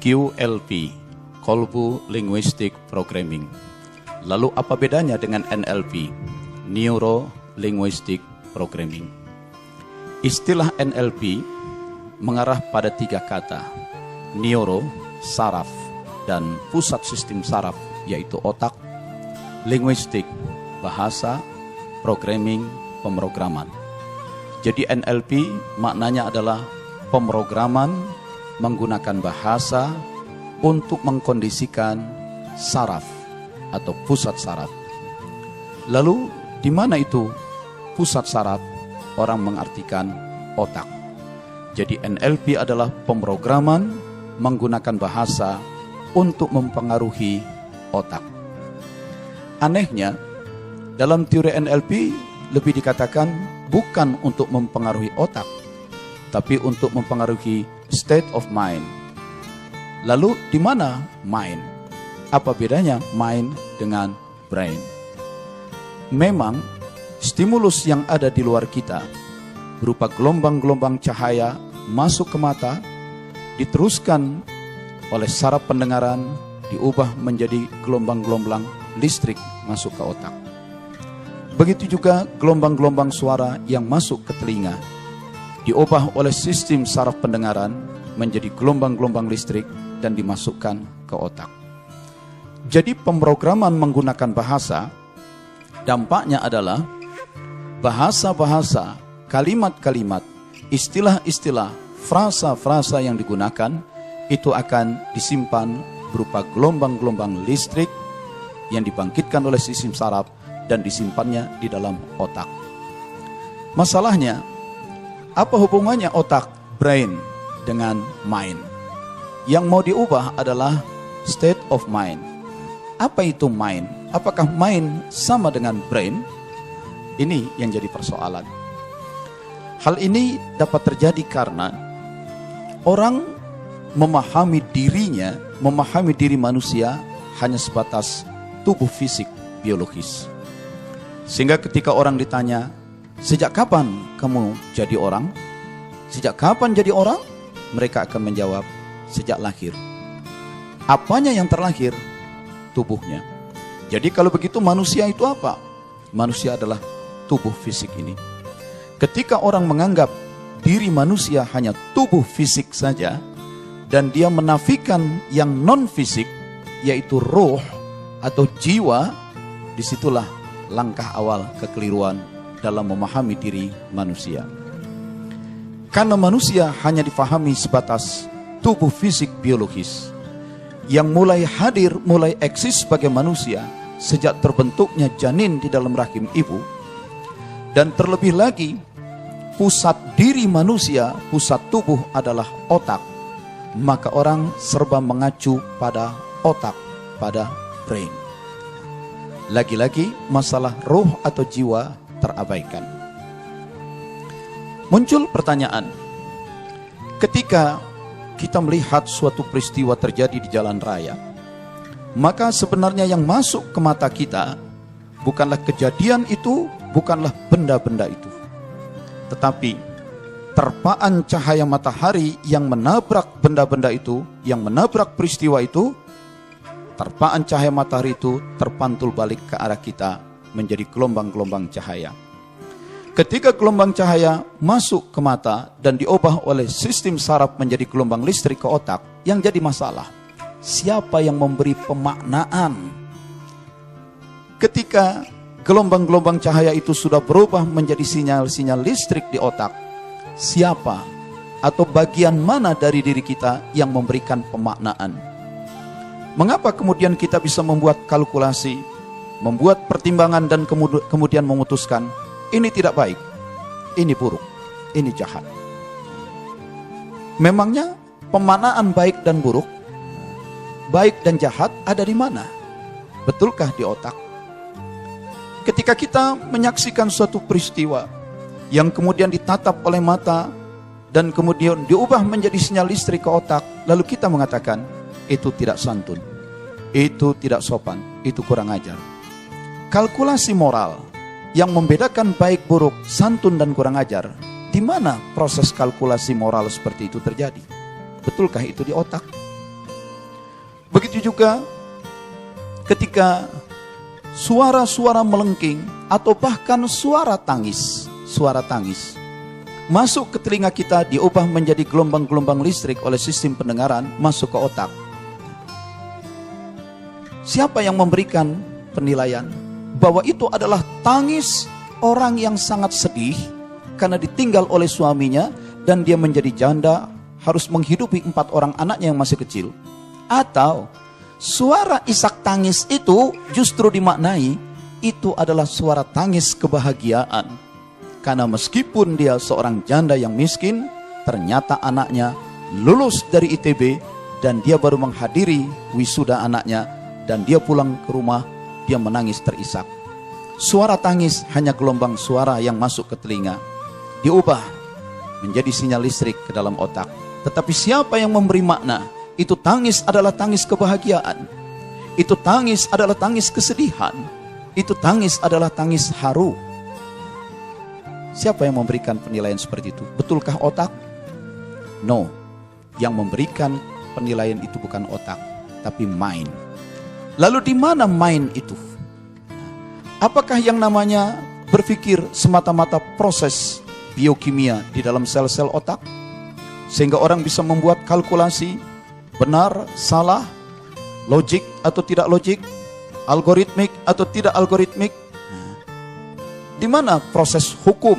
QLP, Kolbu Linguistic Programming. Lalu apa bedanya dengan NLP, Neuro Linguistic Programming? Istilah NLP mengarah pada 3 kata, neuro, saraf, dan pusat sistem saraf, yaitu otak, linguistik, bahasa, programming, pemrograman. Jadi NLP maknanya adalah pemrograman menggunakan bahasa untuk mengkondisikan saraf atau pusat saraf. Lalu di mana itu pusat saraf? Orang mengartikan otak. Jadi NLP adalah pemrograman menggunakan bahasa untuk mempengaruhi otak. Anehnya, dalam teori NLP lebih dikatakan bukan untuk mempengaruhi otak, tapi untuk mempengaruhi state of mind. Lalu di mana mind? Apa bedanya mind dengan brain? Memang stimulus yang ada di luar kita berupa gelombang-gelombang cahaya masuk ke mata, diteruskan oleh saraf pendengaran, diubah menjadi gelombang-gelombang listrik masuk ke otak. Begitu juga gelombang-gelombang suara yang masuk ke telinga, diubah oleh sistem saraf pendengaran menjadi gelombang-gelombang listrik dan dimasukkan ke otak. Jadi pemrograman menggunakan bahasa, dampaknya adalah bahasa-bahasa, kalimat-kalimat, istilah-istilah, frasa-frasa yang digunakan itu akan disimpan berupa gelombang-gelombang listrik yang dibangkitkan oleh sistem saraf dan disimpannya di dalam otak. Masalahnya, apa hubungannya otak, brain, dengan mind? Yang mau diubah adalah state of mind. Apa itu mind? Apakah mind sama dengan brain? Ini yang jadi persoalan. Hal ini dapat terjadi karena orang memahami dirinya, memahami diri manusia hanya sebatas tubuh fisik biologis. Sehingga ketika orang ditanya, sejak kapan kamu jadi orang? Sejak kapan jadi orang? Mereka akan menjawab, sejak lahir. Apanya yang terlahir? Tubuhnya. Jadi kalau begitu manusia itu apa? Manusia adalah tubuh fisik ini. Ketika orang menganggap diri manusia hanya tubuh fisik saja, dan dia menafikan yang non-fisik, yaitu roh atau jiwa, disitulah langkah awal kekeliruan dalam memahami diri manusia. Karena manusia hanya difahami sebatas tubuh fisik biologis, yang mulai hadir, mulai eksis sebagai manusia sejak terbentuknya janin di dalam rahim ibu, dan terlebih lagi pusat diri manusia, pusat tubuh adalah otak, maka orang serba mengacu pada otak, pada brain. Lagi-lagi masalah roh atau jiwa terabaikan. Muncul pertanyaan, ketika kita melihat suatu peristiwa terjadi di jalan raya, maka sebenarnya yang masuk ke mata kita bukanlah kejadian itu, bukanlah benda-benda itu, tetapi terpaan cahaya matahari yang menabrak benda-benda itu, yang menabrak peristiwa itu. Terpaan cahaya matahari itu terpantul balik ke arah kita menjadi gelombang-gelombang cahaya. Ketika gelombang cahaya masuk ke mata dan diubah oleh sistem saraf menjadi gelombang listrik ke otak, yang jadi masalah, siapa yang memberi pemaknaan? Ketika gelombang-gelombang cahaya itu sudah berubah menjadi sinyal-sinyal listrik di otak, siapa atau bagian mana dari diri kita yang memberikan pemaknaan? Mengapa kemudian kita bisa membuat kalkulasi, membuat pertimbangan dan kemudian memutuskan ini tidak baik, ini buruk, ini jahat? Memangnya pemaknaan baik dan buruk, baik dan jahat ada di mana? Betulkah di otak? Ketika kita menyaksikan suatu peristiwa yang kemudian ditatap oleh mata dan kemudian diubah menjadi sinyal listrik ke otak, lalu kita mengatakan itu tidak santun, itu tidak sopan, itu kurang ajar. Kalkulasi moral yang membedakan baik buruk, santun dan kurang ajar, di mana proses kalkulasi moral seperti itu terjadi? Betulkah itu di otak? Begitu juga ketika suara-suara melengking atau bahkan suara tangis masuk ke telinga kita, diubah menjadi gelombang-gelombang listrik oleh sistem pendengaran, masuk ke otak. Siapa yang memberikan penilaian bahwa itu adalah tangis orang yang sangat sedih karena ditinggal oleh suaminya dan dia menjadi janda, harus menghidupi 4 orang anaknya yang masih kecil? Atau suara isak tangis itu justru dimaknai itu adalah suara tangis kebahagiaan, karena meskipun dia seorang janda yang miskin, ternyata anaknya lulus dari ITB dan dia baru menghadiri wisuda anaknya, dan dia pulang ke rumah, dia menangis terisak. Suara tangis hanya gelombang suara yang masuk ke telinga, diubah menjadi sinyal listrik ke dalam otak. Tetapi siapa yang memberi makna, itu tangis adalah tangis kebahagiaan, itu tangis adalah tangis kesedihan, itu tangis adalah tangis haru. Siapa yang memberikan penilaian seperti itu? Betulkah otak? No. Yang memberikan penilaian itu bukan otak, tapi mind. Lalu di mana mind itu? Apakah yang namanya berpikir semata-mata proses biokimia di dalam sel-sel otak? Sehingga orang bisa membuat kalkulasi, benar, salah, logik atau tidak logik, algoritmik atau tidak algoritmik. Di mana proses hukum,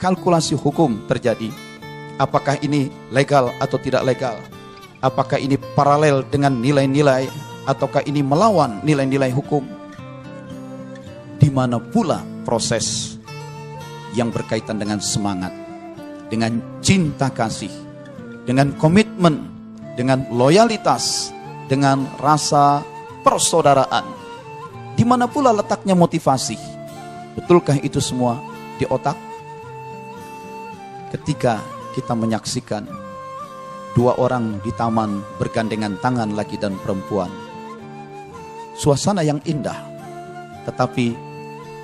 kalkulasi hukum terjadi? Apakah ini legal atau tidak legal? Apakah ini paralel dengan nilai-nilai ataukah ini melawan nilai-nilai hukum? Di mana pula proses yang berkaitan dengan semangat, dengan cinta kasih, dengan komitmen, dengan loyalitas, dengan rasa persaudaraan? Di mana pula letaknya motivasi? Betulkah itu semua di otak? Ketika kita menyaksikan 2 orang di taman bergandengan tangan, laki dan perempuan, suasana yang indah, tetapi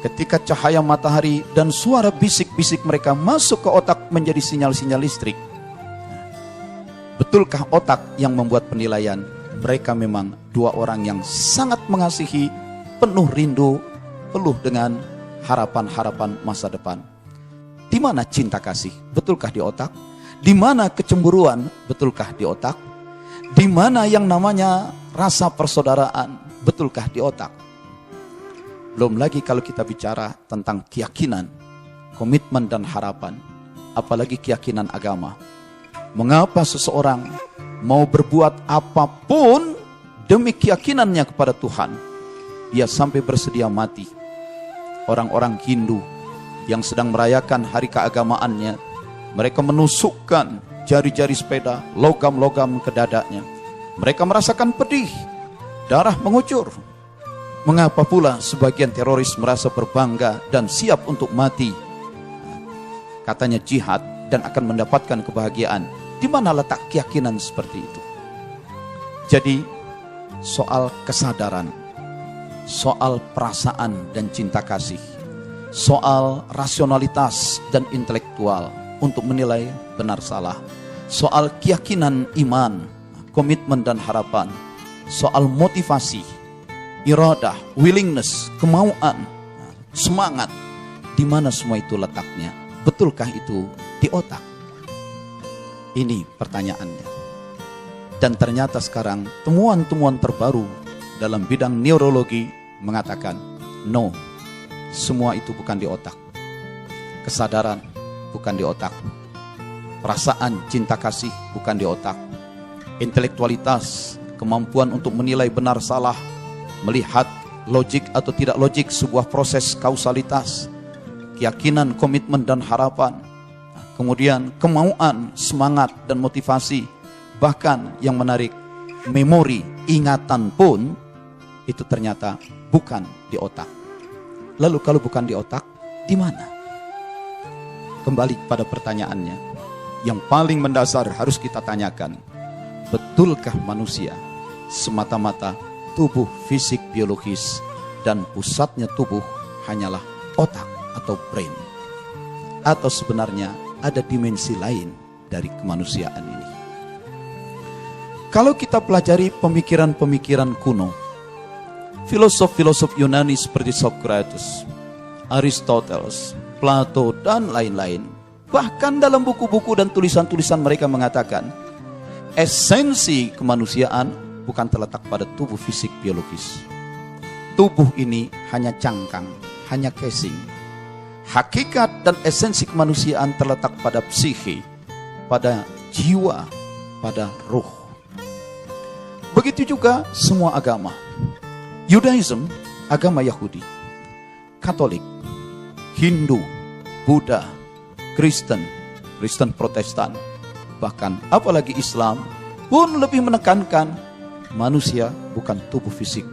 ketika cahaya matahari dan suara bisik-bisik mereka masuk ke otak menjadi sinyal-sinyal listrik, betulkah otak yang membuat penilaian mereka memang 2 orang yang sangat mengasihi, penuh rindu, penuh dengan harapan-harapan masa depan? Di mana cinta kasih? Betulkah di otak? Di mana kecemburuan? Betulkah di otak? Di mana yang namanya rasa persaudaraan? Betulkah di otak? Belum lagi kalau kita bicara tentang keyakinan, komitmen dan harapan, apalagi keyakinan agama. Mengapa seseorang mau berbuat apapun demi keyakinannya kepada Tuhan, dia sampai bersedia mati? Orang-orang Hindu yang sedang merayakan hari keagamaannya, mereka menusukkan jari-jari sepeda, logam-logam ke dadanya. Mereka merasakan pedih, darah mengucur. Mengapa pula sebagian teroris merasa berbangga dan siap untuk mati? Katanya jihad dan akan mendapatkan kebahagiaan. Di mana letak keyakinan seperti itu? Jadi soal kesadaran, soal perasaan dan cinta kasih, soal rasionalitas dan intelektual untuk menilai benar salah, soal keyakinan iman, komitmen dan harapan, soal motivasi, iradah, willingness, kemauan, semangat. Di mana semua itu letaknya? Betulkah itu di otak? Ini pertanyaannya. Dan ternyata sekarang temuan-temuan terbaru dalam bidang neurologi mengatakan no, semua itu bukan di otak. Kesadaran bukan di otak, perasaan cinta kasih bukan di otak, intelektualitas, kemampuan untuk menilai benar salah, melihat logik atau tidak logik sebuah proses kausalitas, keyakinan, komitmen dan harapan, kemudian kemauan, semangat dan motivasi, bahkan yang menarik, memori, ingatan pun itu ternyata bukan di otak. Lalu kalau bukan di otak, di mana? Kembali pada pertanyaannya, yang paling mendasar harus kita tanyakan, betulkah manusia semata-mata tubuh fisik biologis dan pusatnya tubuh hanyalah otak atau brain? Atau sebenarnya ada dimensi lain dari kemanusiaan ini? Kalau kita pelajari pemikiran-pemikiran kuno, filosof-filosof Yunani seperti Socrates, Aristoteles, Plato, dan lain-lain, bahkan dalam buku-buku dan tulisan-tulisan mereka mengatakan, esensi kemanusiaan bukan terletak pada tubuh fisik biologis. Tubuh ini hanya cangkang, hanya casing. Hakikat dan esensi kemanusiaan terletak pada psihe, pada jiwa, pada ruh. Begitu juga semua agama. Judaism, agama Yahudi, Katolik, Hindu, Buddha, Kristen Protestan, bahkan apalagi Islam pun lebih menekankan manusia bukan tubuh fisik,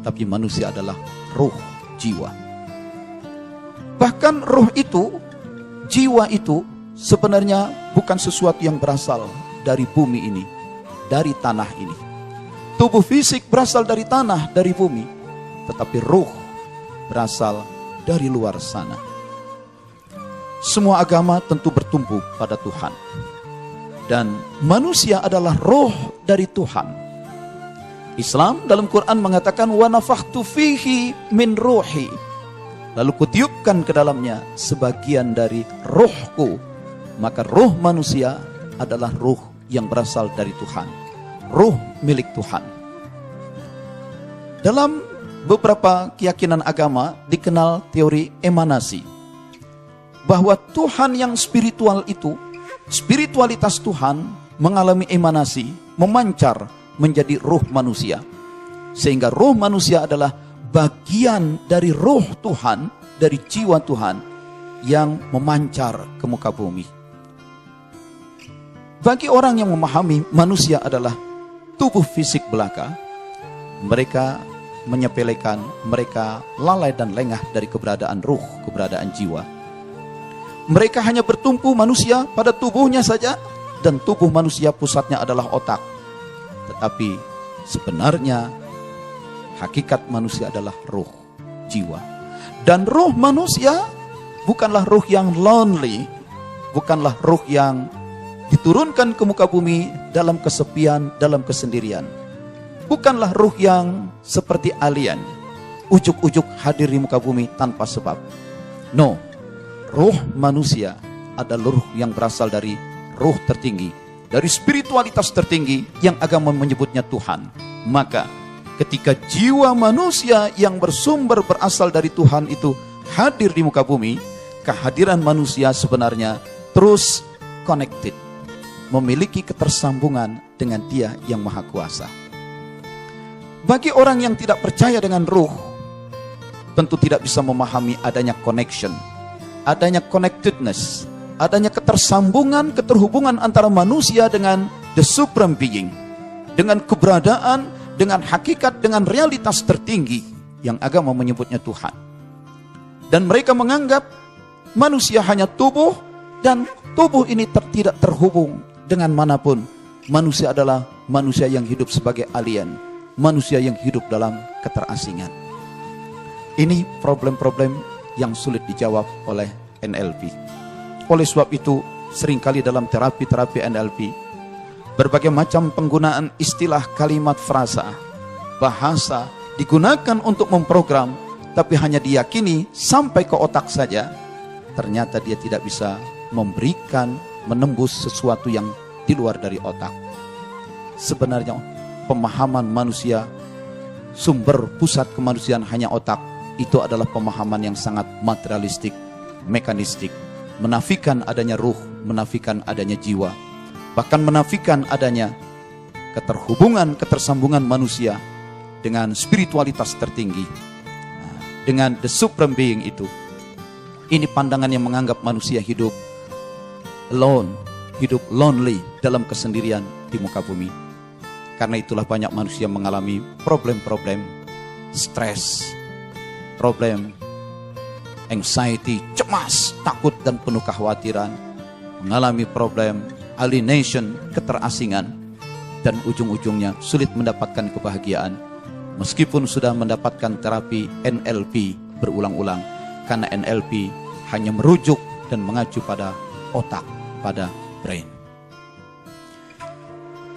tapi manusia adalah ruh, jiwa. Bahkan ruh itu, jiwa itu sebenarnya bukan sesuatu yang berasal dari bumi ini, dari tanah ini. Tubuh fisik berasal dari tanah, dari bumi, tetapi ruh berasal dari luar sana. Semua agama tentu bertumpu pada Tuhan, dan manusia adalah roh dari Tuhan. Islam dalam Quran mengatakan wa nafakhtu fihi min ruhi, lalu kutiupkan ke dalamnya sebagian dari rohku. Maka roh manusia adalah roh yang berasal dari Tuhan, roh milik Tuhan. Dalam beberapa keyakinan agama dikenal teori emanasi, bahwa Tuhan yang spiritual itu, spiritualitas Tuhan mengalami emanasi, memancar menjadi roh manusia, sehingga roh manusia adalah bagian dari roh Tuhan, dari jiwa Tuhan yang memancar ke muka bumi. Bagi orang yang memahami manusia adalah tubuh fisik belaka, mereka menyepelekan, mereka lalai dan lengah dari keberadaan ruh, keberadaan jiwa. Mereka hanya bertumpu manusia pada tubuhnya saja, dan tubuh manusia pusatnya adalah otak. Tetapi sebenarnya hakikat manusia adalah ruh, jiwa. Dan ruh manusia bukanlah ruh yang lonely, bukanlah ruh yang diturunkan ke muka bumi dalam kesepian, dalam kesendirian. Bukanlah ruh yang seperti alien, ujuk-ujuk hadir di muka bumi tanpa sebab. No, ruh manusia adalah ruh yang berasal dari ruh tertinggi, dari spiritualitas tertinggi yang agama menyebutnya Tuhan. Maka ketika jiwa manusia yang bersumber berasal dari Tuhan itu hadir di muka bumi, kehadiran manusia sebenarnya terus connected, memiliki ketersambungan dengan Dia yang Maha Kuasa. Bagi orang yang tidak percaya dengan ruh, tentu tidak bisa memahami adanya connection, adanya connectedness, adanya ketersambungan, keterhubungan antara manusia dengan the supreme being, dengan keberadaan, dengan hakikat, dengan realitas tertinggi yang agama menyebutnya Tuhan. Dan mereka menganggap manusia hanya tubuh, dan tubuh ini tidak terhubung dengan manapun. Manusia adalah manusia yang hidup sebagai alien, manusia yang hidup dalam keterasingan. Ini problem-problem yang sulit dijawab oleh NLP. Oleh sebab itu, seringkali dalam terapi-terapi NLP, berbagai macam penggunaan istilah, kalimat, frasa, bahasa digunakan untuk memprogram, tapi hanya diyakini sampai ke otak saja. Ternyata dia tidak bisa memberikan, menembus sesuatu yang di luar dari otak. Sebenarnya pemahaman manusia, sumber pusat kemanusiaan hanya otak, itu adalah pemahaman yang sangat materialistik, mekanistik, menafikan adanya ruh, menafikan adanya jiwa, bahkan menafikan adanya keterhubungan, ketersambungan manusia dengan spiritualitas tertinggi, dengan the supreme being itu. Ini pandangan yang menganggap manusia hidup alone, hidup lonely dalam kesendirian di muka bumi. Karena itulah banyak manusia mengalami problem-problem stres, problem anxiety, cemas, takut dan penuh kekhawatiran, mengalami problem alienation, keterasingan, dan ujung-ujungnya sulit mendapatkan kebahagiaan meskipun sudah mendapatkan terapi NLP berulang-ulang, karena NLP hanya merujuk dan mengacu pada otak, pada brain.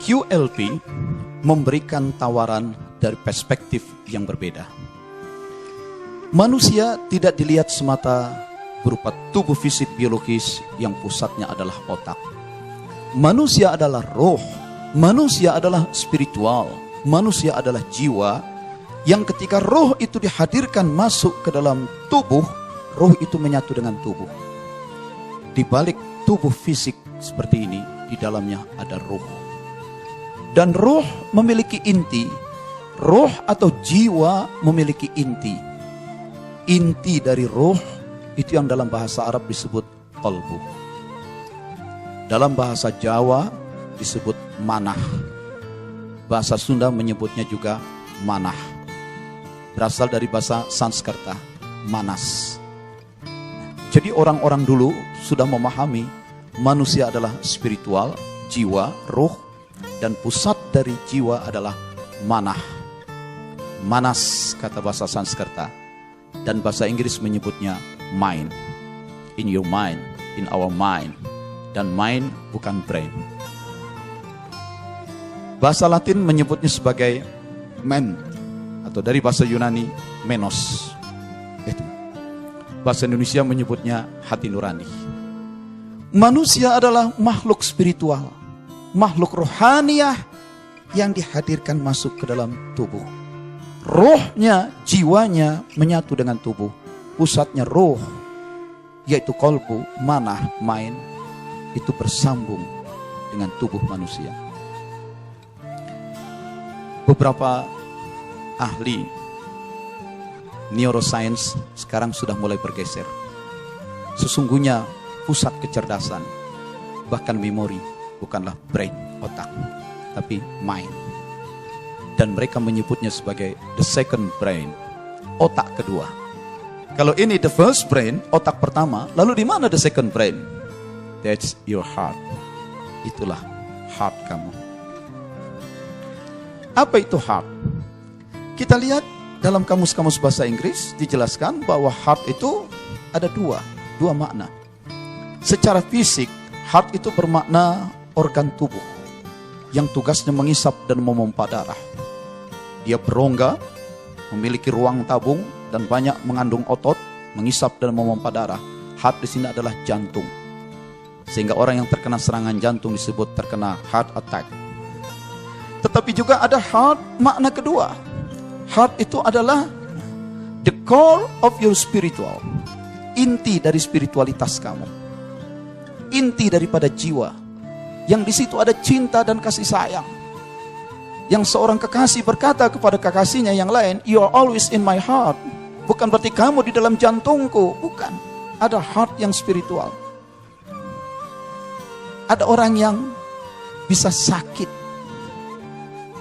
QLP memberikan tawaran dari perspektif yang berbeda. Manusia tidak dilihat semata berupa tubuh fisik biologis yang pusatnya adalah otak. Manusia adalah roh, manusia adalah spiritual, manusia adalah jiwa yang ketika roh itu dihadirkan masuk ke dalam tubuh, roh itu menyatu dengan tubuh. Di balik tubuh fisik seperti ini, di dalamnya ada roh. Dan roh memiliki inti, roh atau jiwa memiliki inti. Inti dari roh itu yang dalam bahasa Arab disebut qalbu. Dalam bahasa Jawa disebut manah. Bahasa Sunda menyebutnya juga manah. Berasal dari bahasa Sanskerta, manas. Jadi orang-orang dulu sudah memahami manusia adalah spiritual, jiwa, roh, dan pusat dari jiwa adalah manah. Manas kata bahasa Sanskerta. Dan bahasa Inggris menyebutnya mind. In your mind, in our mind. Dan mind bukan brain. Bahasa Latin menyebutnya sebagai men, atau dari bahasa Yunani menos. Itu. Bahasa Indonesia menyebutnya hati nurani. Manusia adalah makhluk spiritual, makhluk rohaniah yang dihadirkan masuk ke dalam tubuh. Rohnya, jiwanya menyatu dengan tubuh. Pusatnya roh, yaitu kolbu, manah, mind, itu bersambung dengan tubuh manusia. Beberapa ahli neuroscience sekarang sudah mulai bergeser. Sesungguhnya pusat kecerdasan, bahkan memori, bukanlah brain, otak, tapi mind. Dan mereka menyebutnya sebagai the second brain, otak kedua. Kalau ini the first brain, otak pertama, lalu di mana the second brain? That's your heart. Itulah heart kamu. Apa itu heart? Kita lihat dalam kamus-kamus bahasa Inggris dijelaskan bahwa heart itu ada dua makna. Secara fisik, heart itu bermakna organ tubuh yang tugasnya mengisap dan memompa darah. Dia berongga, memiliki ruang tabung dan banyak mengandung otot, mengisap dan memompa darah. Heart di sini adalah jantung. Sehingga orang yang terkena serangan jantung disebut terkena heart attack. Tetapi juga ada heart makna kedua. Heart itu adalah the core of your spiritual. Inti dari spiritualitas kamu. Inti daripada jiwa. Yang di situ ada cinta dan kasih sayang. Yang seorang kekasih berkata kepada kekasihnya yang lain, you are always in my heart. Bukan berarti kamu di dalam jantungku. Bukan. Ada heart yang spiritual. Ada orang yang bisa sakit.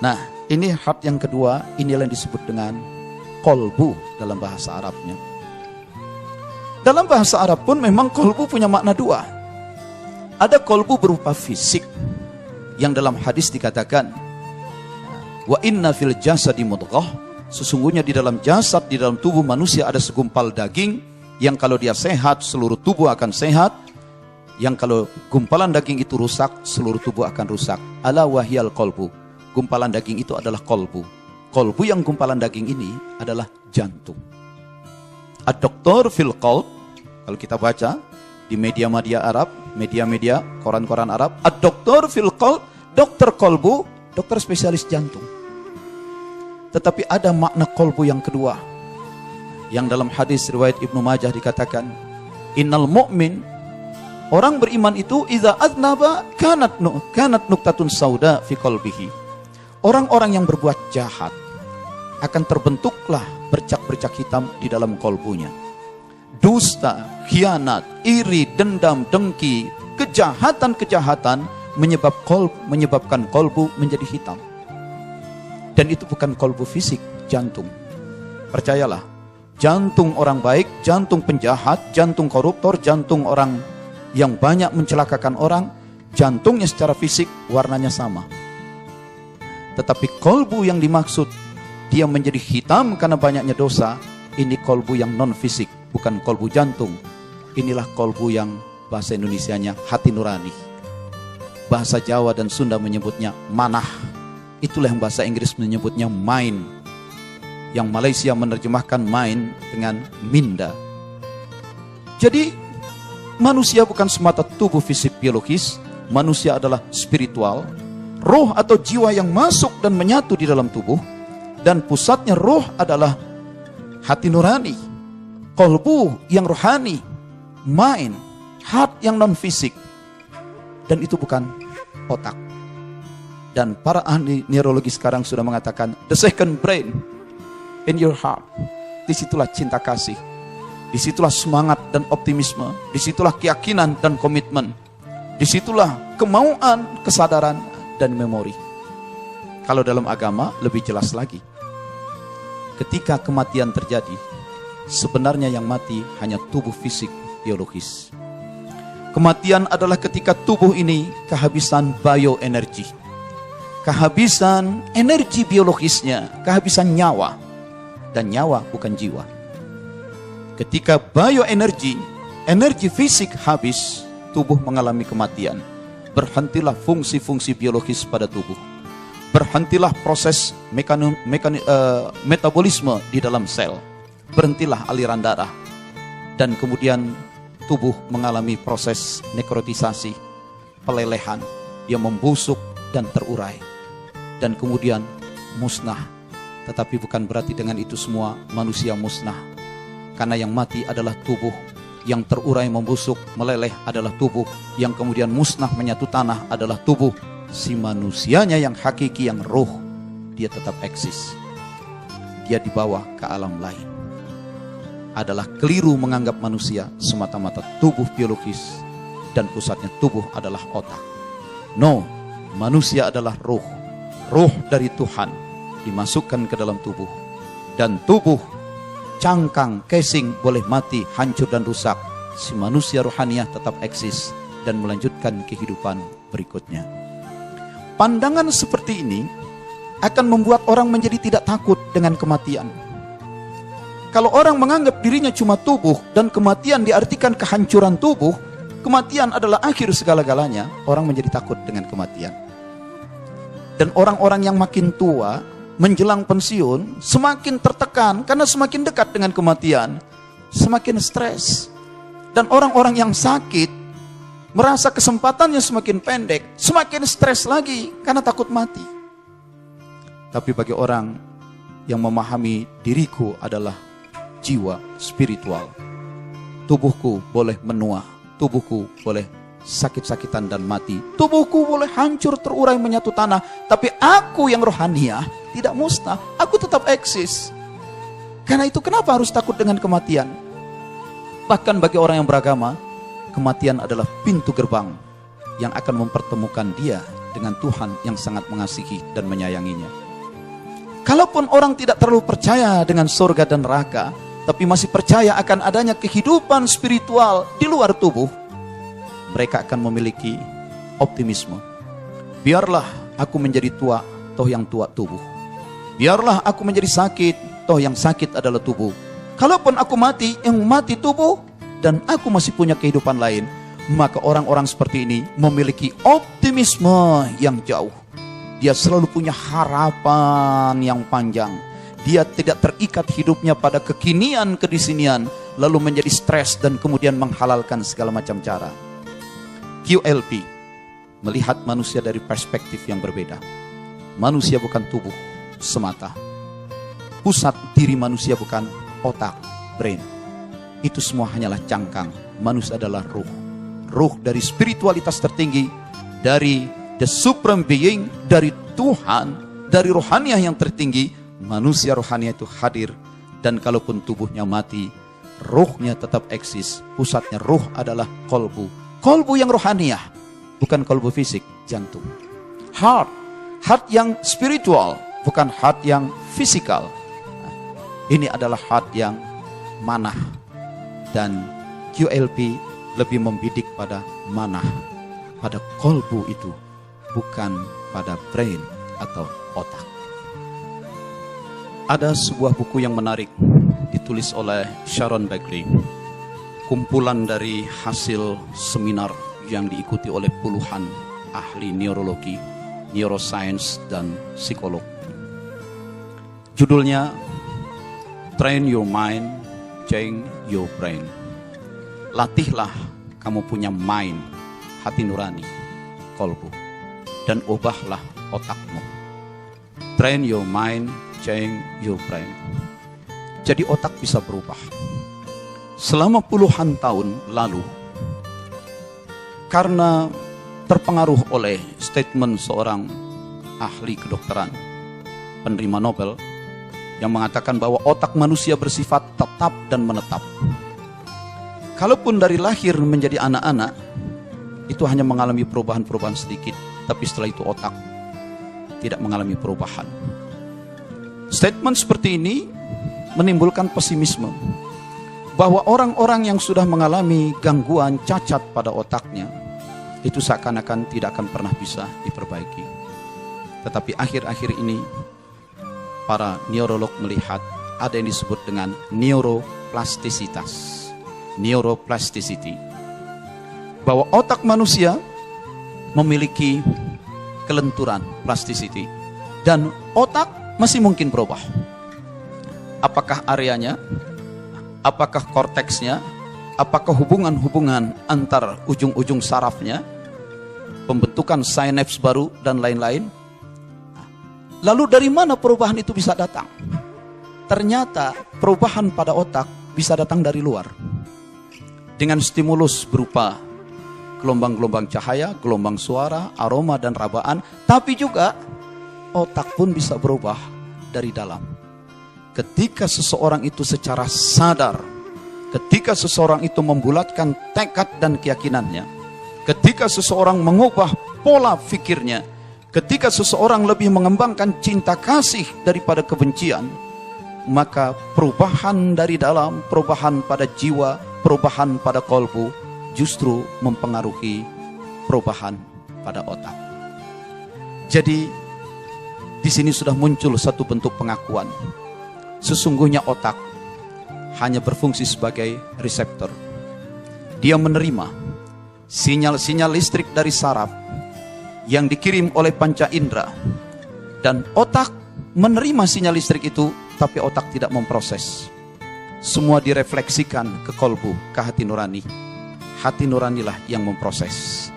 Nah, ini heart yang kedua. Inilah yang disebut dengan kolbu dalam bahasa Arabnya. Dalam bahasa Arab pun memang kolbu punya makna dua. Ada kolbu berupa fisik. Yang dalam hadis dikatakan, wa inna fil jasadi mudghah, sesungguhnya di dalam jasad, di dalam tubuh manusia ada segumpal daging yang kalau dia sehat seluruh tubuh akan sehat, yang kalau gumpalan daging itu rusak seluruh tubuh akan rusak. Ala wahyal qalbu, gumpalan daging itu adalah kolbu. Kolbu yang gumpalan daging ini adalah jantung. Ad-doktor fil qalb, kalau kita baca di media-media Arab, media-media koran-koran Arab, ad-doktor fil qalb, dokter kolbu, dokter spesialis jantung. Tetapi ada makna kolbu yang kedua. Yang dalam hadis riwayat Ibnu Majah dikatakan, innal mu'min, orang beriman itu iza aznaba kanat nuktatun sauda fi qalbihi. Orang-orang yang berbuat jahat akan terbentuklah bercak-bercak hitam di dalam kolbunya. Dusta, khianat, iri, dendam, dengki, kejahatan-kejahatan menyebabkan kolbu menjadi hitam. Dan itu bukan kolbu fisik, jantung. Percayalah, jantung orang baik, jantung penjahat, jantung koruptor, jantung orang yang banyak mencelakakan orang, jantungnya secara fisik warnanya sama. Tetapi kolbu yang dimaksud, dia menjadi hitam karena banyaknya dosa, ini kolbu yang non fisik, bukan kolbu jantung. Inilah kolbu yang bahasa Indonesianya hati nurani. Bahasa Jawa dan Sunda menyebutnya manah. Itulah yang bahasa Inggris menyebutnya mind. Yang Malaysia menerjemahkan mind dengan minda. Jadi manusia bukan semata tubuh fisik biologis. Manusia adalah spiritual, roh atau jiwa yang masuk dan menyatu di dalam tubuh. Dan pusatnya roh adalah hati nurani, kolbu yang rohani, mind, heart yang non fisik. Dan itu bukan otak. Dan para ahli neurologi sekarang sudah mengatakan the second brain in your heart. Disitulah cinta kasih, disitulah semangat dan optimisme, disitulah keyakinan dan komitmen, disitulah kemauan, kesadaran, dan memori. Kalau dalam agama lebih jelas lagi. Ketika kematian terjadi, sebenarnya yang mati hanya tubuh fisik biologis. Kematian adalah ketika tubuh ini kehabisan bioenergi, kehabisan energi biologisnya, kehabisan nyawa. Dan nyawa bukan jiwa. Ketika bioenergi, energi fisik habis, tubuh mengalami kematian. Berhentilah fungsi-fungsi biologis pada tubuh. Berhentilah proses metabolisme di dalam sel. Berhentilah aliran darah. Dan kemudian tubuh mengalami proses nekrotisasi, pelelehan yang membusuk dan terurai. Dan kemudian musnah. Tetapi bukan berarti dengan itu semua manusia musnah. Karena yang mati adalah tubuh, yang terurai membusuk, meleleh adalah tubuh, yang kemudian musnah menyatu tanah adalah tubuh. Si manusianya yang hakiki, yang roh, dia tetap eksis. Dia dibawa ke alam lain. Adalah keliru menganggap manusia semata-mata tubuh biologis dan pusatnya tubuh adalah otak. No, manusia adalah roh. Roh dari Tuhan dimasukkan ke dalam tubuh. Dan tubuh, cangkang, casing boleh mati, hancur dan rusak. Si manusia rohaniah tetap eksis dan melanjutkan kehidupan berikutnya. Pandangan seperti ini akan membuat orang menjadi tidak takut dengan kematian. Kalau orang menganggap dirinya cuma tubuh dan kematian diartikan kehancuran tubuh, kematian adalah akhir segala-galanya, orang menjadi takut dengan kematian. Dan orang-orang yang makin tua, menjelang pensiun, semakin tertekan karena semakin dekat dengan kematian, semakin stres. Dan orang-orang yang sakit, merasa kesempatannya semakin pendek, semakin stres lagi karena takut mati. Tapi bagi orang yang memahami diriku adalah jiwa spiritual, tubuhku boleh menua, tubuhku boleh sakit-sakitan dan mati, tubuhku boleh hancur terurai menyatu tanah, tapi aku yang rohaniah tidak musnah, aku tetap eksis. Karena itu kenapa harus takut dengan kematian? Bahkan bagi orang yang beragama, kematian adalah pintu gerbang yang akan mempertemukan dia dengan Tuhan yang sangat mengasihi dan menyayanginya. Kalaupun orang tidak terlalu percaya dengan surga dan neraka, tapi masih percaya akan adanya kehidupan spiritual di luar tubuh, mereka akan memiliki optimisme. Biarlah aku menjadi tua, toh yang tua tubuh. Biarlah aku menjadi sakit, toh yang sakit adalah tubuh. Kalaupun aku mati, yang mati tubuh, dan aku masih punya kehidupan lain, maka orang-orang seperti ini memiliki optimisme yang jauh. Dia selalu punya harapan yang panjang. Dia tidak terikat hidupnya pada kekinian, kedisinian, lalu menjadi stres dan kemudian menghalalkan segala macam cara. QLP melihat manusia dari perspektif yang berbeda. Manusia bukan tubuh semata. Pusat diri manusia bukan otak, brain. Itu semua hanyalah cangkang. Manusia adalah ruh. Ruh dari spiritualitas tertinggi, dari the supreme being, dari Tuhan, dari rohaniah yang tertinggi. Manusia rohaniah itu hadir. Dan kalaupun tubuhnya mati, ruhnya tetap eksis. Pusatnya ruh adalah kolbu. Kolbu yang rohaniah, bukan kolbu fisik, jantung. Heart, heart yang spiritual, bukan heart yang fisikal. Ini adalah heart yang manah. Dan QLP lebih membidik pada manah, pada kolbu itu, bukan pada brain atau otak. Ada sebuah buku yang menarik, ditulis oleh Sharon Beckley. Kumpulan dari hasil seminar yang diikuti oleh puluhan ahli neurologi, neuroscience, dan psikolog. Judulnya Train Your Mind, Change Your Brain. Latihlah kamu punya mind, hati nurani, kolbu, dan ubahlah otakmu. Train your mind, change your brain. Jadi otak bisa berubah. Selama puluhan tahun lalu, karena terpengaruh oleh statement seorang ahli kedokteran, penerima Nobel, yang mengatakan bahwa otak manusia bersifat tetap dan menetap. Kalaupun dari lahir menjadi anak-anak, itu hanya mengalami perubahan-perubahan sedikit, tapi setelah itu otak tidak mengalami perubahan. Statement seperti ini menimbulkan pesimisme, bahwa orang-orang yang sudah mengalami gangguan cacat pada otaknya, itu seakan-akan tidak akan pernah bisa diperbaiki. Tetapi akhir-akhir ini, para neurolog melihat ada yang disebut dengan neuroplastisitas. Neuroplasticity, bahwa otak manusia memiliki kelenturan, plasticity, dan otak masih mungkin berubah. Apakah areanya, apakah korteksnya, apakah hubungan-hubungan antar ujung-ujung sarafnya, pembentukan sinaps baru, dan lain-lain. Lalu dari mana perubahan itu bisa datang? Ternyata perubahan pada otak bisa datang dari luar, dengan stimulus berupa gelombang-gelombang cahaya, gelombang suara, aroma, dan rabaan. Tapi juga otak pun bisa berubah dari dalam. Ketika seseorang itu secara sadar, ketika seseorang itu membulatkan tekad dan keyakinannya, ketika seseorang mengubah pola pikirnya, ketika seseorang lebih mengembangkan cinta kasih daripada kebencian, maka perubahan dari dalam, perubahan pada jiwa, perubahan pada kolbu justru mempengaruhi perubahan pada otak. Jadi di sini sudah muncul satu bentuk pengakuan. Sesungguhnya otak hanya berfungsi sebagai reseptor. Dia menerima sinyal-sinyal listrik dari saraf yang dikirim oleh panca indera, dan otak menerima sinyal listrik itu, tapi otak tidak memproses. Semua direfleksikan ke kolbu, ke hati nurani. Hati nuranilah yang memproses.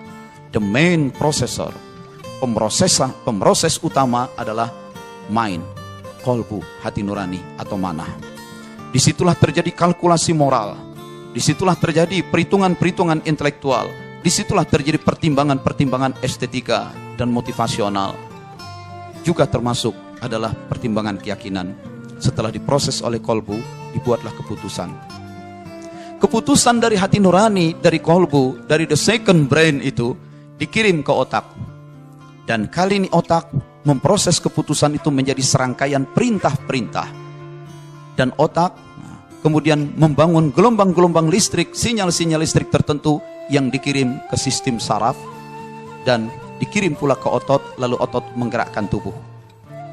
The main processor, pemroses utama adalah mind, kolbu, hati nurani atau mana. Disitulah terjadi kalkulasi moral, disitulah terjadi perhitungan-perhitungan intelektual, disitulah terjadi pertimbangan-pertimbangan estetika dan motivasional. Juga termasuk adalah pertimbangan keyakinan. Setelah diproses oleh kolbu, dibuatlah keputusan. Keputusan dari hati nurani, dari kolbu, dari the second brain itu dikirim ke otak. Dan kali ini otak memproses keputusan itu menjadi serangkaian perintah-perintah. Dan otak kemudian membangun gelombang-gelombang listrik, sinyal-sinyal listrik tertentu yang dikirim ke sistem saraf dan dikirim pula ke otot, lalu otot menggerakkan tubuh.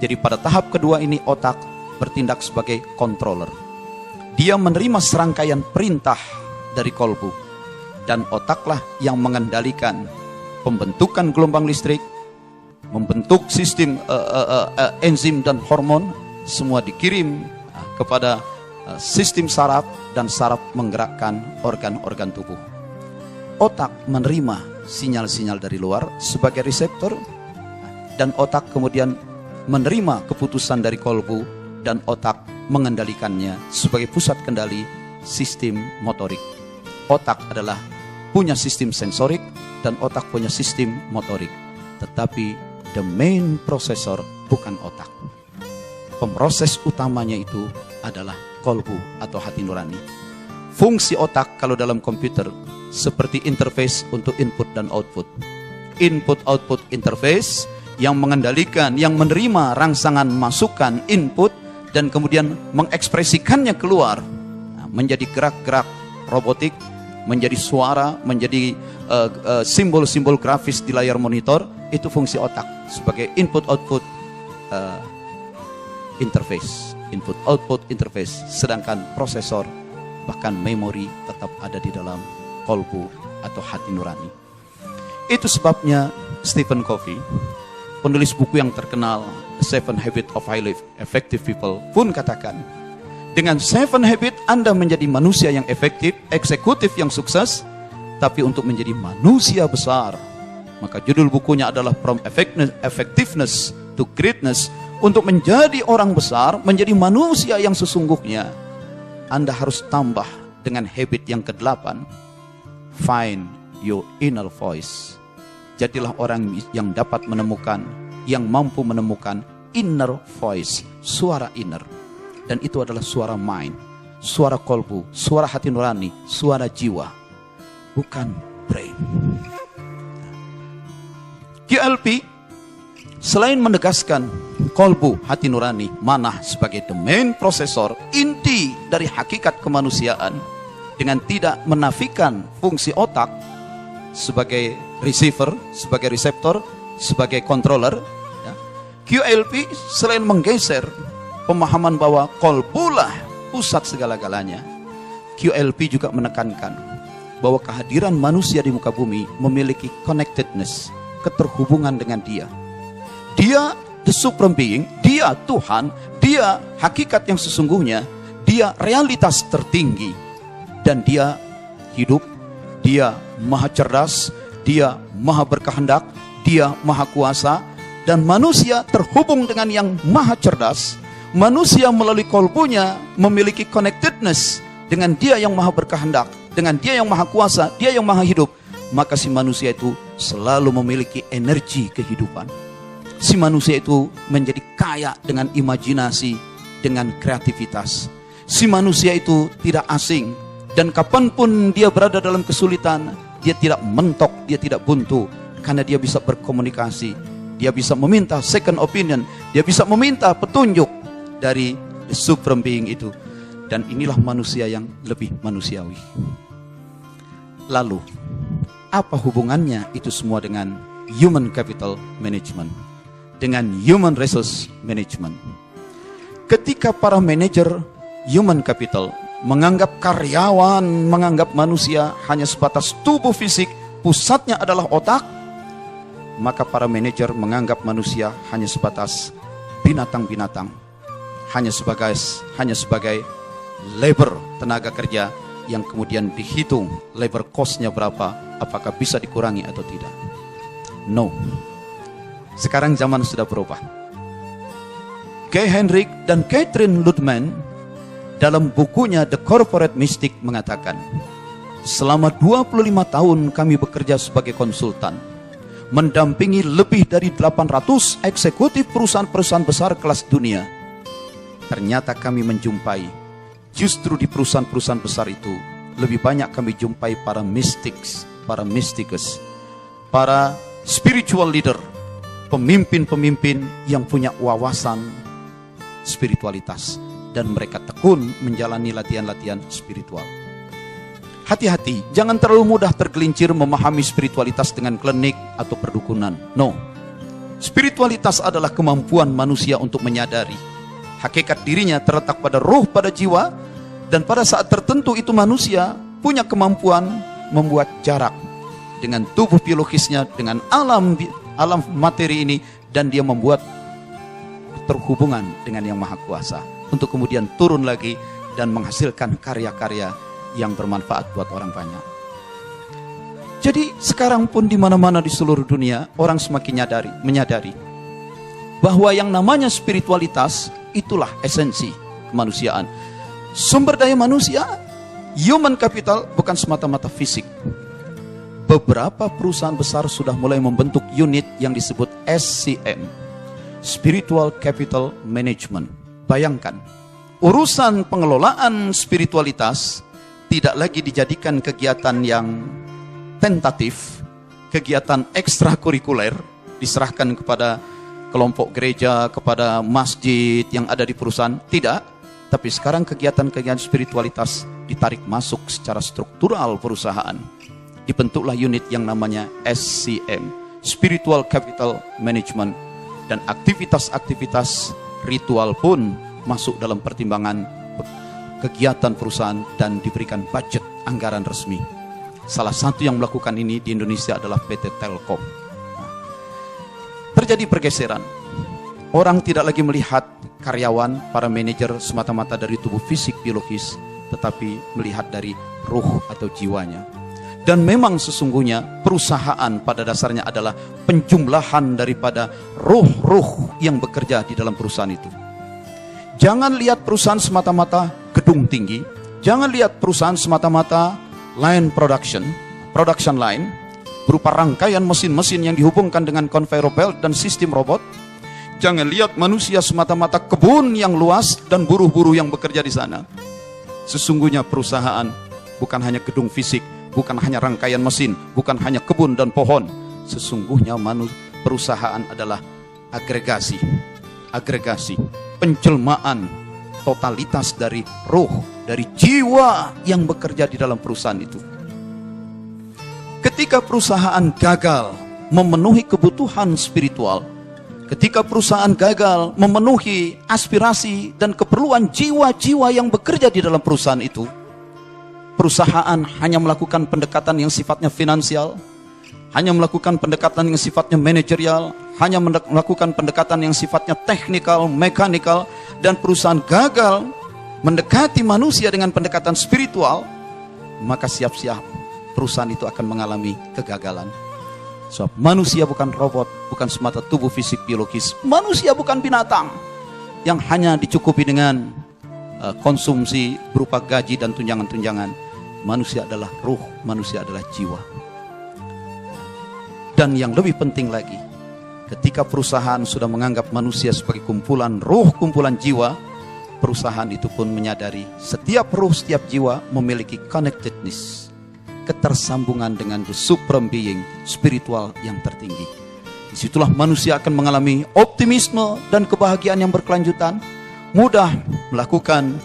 Jadi pada tahap kedua ini otak bertindak sebagai controller. Dia menerima serangkaian perintah dari kolbu, dan otaklah yang mengendalikan pembentukan gelombang listrik, membentuk sistem enzim dan hormon, semua dikirim kepada sistem saraf, dan saraf menggerakkan organ-organ tubuh. Otak menerima sinyal-sinyal dari luar sebagai reseptor, dan otak kemudian menerima keputusan dari kolbu, dan otak mengendalikannya sebagai pusat kendali sistem motorik. Otak adalah punya sistem sensorik dan otak punya sistem motorik. Tetapi the main processor bukan otak. Pemproses utamanya itu adalah kolbu atau hati nurani. Fungsi otak kalau dalam komputer seperti interface untuk input dan output. Input-output interface yang mengendalikan, yang menerima rangsangan masukan input dan kemudian mengekspresikannya keluar menjadi gerak-gerak robotik, menjadi suara, menjadi simbol-simbol grafis di layar monitor. Itu fungsi otak sebagai input-output interface, input-output interface. Sedangkan prosesor bahkan memori tetap ada di dalam kolbu atau hati nurani. Itu sebabnya Stephen Covey, penulis buku yang terkenal The 7 Habits of Highly Effective People, pun katakan, dengan 7 habit Anda menjadi manusia yang efektif, eksekutif yang sukses. Tapi untuk menjadi manusia besar, maka judul bukunya adalah From Effectiveness to Greatness. Untuk menjadi orang besar, menjadi manusia yang sesungguhnya, Anda harus tambah dengan habit yang ke-8. Find your inner voice. Jadilah orang yang dapat menemukan, yang mampu menemukan inner voice, suara inner. Dan itu adalah suara mind, suara kolbu, suara hati nurani, suara jiwa, bukan brain. QLP selain menegaskan kolbu, hati nurani, manah sebagai the main processor, inti dari hakikat kemanusiaan, dengan tidak menafikan fungsi otak sebagai receiver, sebagai reseptor, sebagai controller, ya, QLP selain menggeser pemahaman bahwa kolbulah pusat segala-galanya, QLP juga menekankan bahwa kehadiran manusia di muka bumi memiliki connectedness, keterhubungan dengan Dia. Dia the supreme being, Dia Tuhan, Dia hakikat yang sesungguhnya, Dia realitas tertinggi, dan Dia hidup, Dia maha cerdas, Dia maha berkehendak, Dia maha kuasa, dan manusia terhubung dengan yang maha cerdas. Manusia melalui kolbunya memiliki connectedness dengan Dia yang maha berkehendak, dengan Dia yang maha kuasa, Dia yang maha hidup. Maka si manusia itu selalu memiliki energi kehidupan. Si manusia itu menjadi kaya dengan imajinasi, dengan kreativitas. Si manusia itu tidak asing, dan kapanpun dia berada dalam kesulitan, dia tidak mentok, dia tidak buntu, karena dia bisa berkomunikasi, dia bisa meminta second opinion, dia bisa meminta petunjuk dari the supreme being itu. Dan inilah manusia yang lebih manusiawi. Lalu, apa hubungannya itu semua dengan human capital management, dengan human resource management? Ketika para manajer human capital menganggap karyawan, menganggap manusia hanya sebatas tubuh fisik, pusatnya adalah otak, maka para manajer menganggap manusia hanya sebatas binatang-binatang, hanya sebagai labor, tenaga kerja yang kemudian dihitung labor cost-nya berapa, apakah bisa dikurangi atau tidak. No. Sekarang zaman sudah berubah. Kay Henrik dan Catherine Ludman dalam bukunya The Corporate Mystic mengatakan, selama 25 tahun kami bekerja sebagai konsultan, mendampingi lebih dari 800 eksekutif perusahaan-perusahaan besar kelas dunia. Ternyata kami menjumpai, justru di perusahaan-perusahaan besar itu, lebih banyak kami jumpai para mystics, para mystics, para spiritual leader, pemimpin-pemimpin yang punya wawasan spiritualitas, dan mereka tekun menjalani latihan-latihan spiritual. Hati-hati, jangan terlalu mudah tergelincir memahami spiritualitas dengan klinik atau perdukunan. No. Spiritualitas adalah kemampuan manusia untuk menyadari hakikat dirinya terletak pada ruh, pada jiwa, dan pada saat tertentu itu manusia punya kemampuan membuat jarak dengan tubuh biologisnya, dengan alam materi ini, dan dia membuat terhubungan dengan Yang Maha Kuasa untuk kemudian turun lagi dan menghasilkan karya-karya yang bermanfaat buat orang banyak. Jadi sekarang pun di mana-mana di seluruh dunia orang semakin menyadari bahwa yang namanya spiritualitas itulah esensi kemanusiaan. Sumber daya manusia, human capital, bukan semata-mata fisik. Beberapa perusahaan besar sudah mulai membentuk unit yang disebut SCM, Spiritual Capital Management. Bayangkan, urusan pengelolaan spiritualitas tidak lagi dijadikan kegiatan yang tentatif, kegiatan ekstrakurikuler, diserahkan kepada kelompok gereja, kepada masjid yang ada di perusahaan. Tidak, tapi sekarang kegiatan-kegiatan spiritualitas ditarik masuk secara struktural perusahaan. Dibentuklah unit yang namanya SCM, Spiritual Capital Management, dan aktivitas-aktivitas ritual pun masuk dalam pertimbangan kegiatan perusahaan dan diberikan budget anggaran resmi. Salah satu yang melakukan ini di Indonesia adalah PT Telkom. terjadi pergeseran. Orang tidak lagi melihat karyawan, para manajer semata-mata dari tubuh fisik biologis, tetapi melihat dari ruh atau jiwanya. Dan memang sesungguhnya perusahaan pada dasarnya adalah penjumlahan daripada ruh-ruh yang bekerja di dalam perusahaan itu. Jangan lihat perusahaan semata-mata gedung tinggi, jangan lihat perusahaan semata-mata line production line, berupa rangkaian mesin-mesin yang dihubungkan dengan conveyor belt dan sistem robot. Jangan lihat manusia semata-mata kebun yang luas dan buruh-buruh yang bekerja di sana. Sesungguhnya perusahaan bukan hanya gedung fisik, bukan hanya rangkaian mesin, bukan hanya kebun dan pohon. Sesungguhnya perusahaan adalah agregasi, penjelmaan totalitas dari ruh, dari jiwa yang bekerja di dalam perusahaan itu. Ketika perusahaan gagal memenuhi kebutuhan spiritual, ketika perusahaan gagal memenuhi aspirasi dan keperluan jiwa-jiwa yang bekerja di dalam perusahaan itu, perusahaan hanya melakukan pendekatan yang sifatnya finansial, hanya melakukan pendekatan yang sifatnya manajerial, hanya melakukan pendekatan yang sifatnya teknikal, mekanikal, dan perusahaan gagal mendekati manusia dengan pendekatan spiritual, maka siap-siap perusahaan itu akan mengalami kegagalan. Sebab manusia bukan robot, bukan semata tubuh fisik biologis. Manusia bukan binatang yang hanya dicukupi dengan konsumsi berupa gaji dan tunjangan-tunjangan. Manusia adalah ruh, manusia adalah jiwa. Dan yang lebih penting lagi, ketika perusahaan sudah menganggap manusia sebagai kumpulan ruh, kumpulan jiwa, perusahaan itu pun menyadari setiap ruh, setiap jiwa memiliki connectedness, ketersambungan dengan the supreme being, spiritual yang tertinggi. Disitulah manusia akan mengalami optimisme dan kebahagiaan yang berkelanjutan, mudah melakukan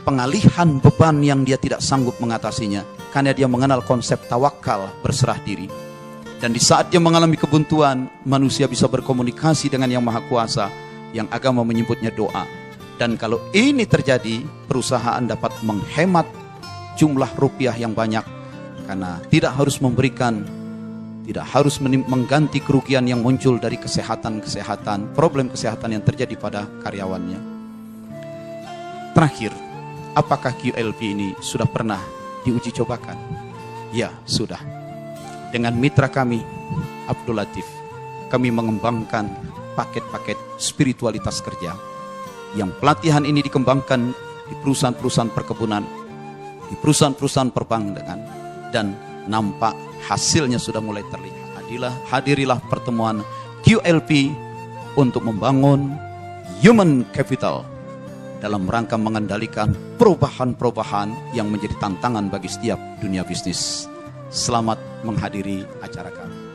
pengalihan beban yang dia tidak sanggup mengatasinya, karena dia mengenal konsep tawakal, berserah diri. Dan di saat dia mengalami kebuntuan, manusia bisa berkomunikasi dengan Yang Maha Kuasa, yang agama menyebutnya doa. Dan kalau ini terjadi, perusahaan dapat menghemat jumlah rupiah yang banyak, karena tidak harus memberikan, tidak harus mengganti kerugian yang muncul dari kesehatan, problem kesehatan yang terjadi pada karyawannya. Terakhir, apakah QLP ini sudah pernah diuji cobakan? Ya, sudah. Dengan mitra kami, Abdul Latif, kami mengembangkan paket-paket spiritualitas kerja, yang pelatihan ini dikembangkan di perusahaan-perusahaan perkebunan, di perusahaan-perusahaan perbankan, dan nampak hasilnya sudah mulai terlihat. Hadirilah pertemuan QLP untuk membangun human capital dalam rangka mengendalikan perubahan-perubahan yang menjadi tantangan bagi setiap dunia bisnis. Selamat menghadiri acara kami.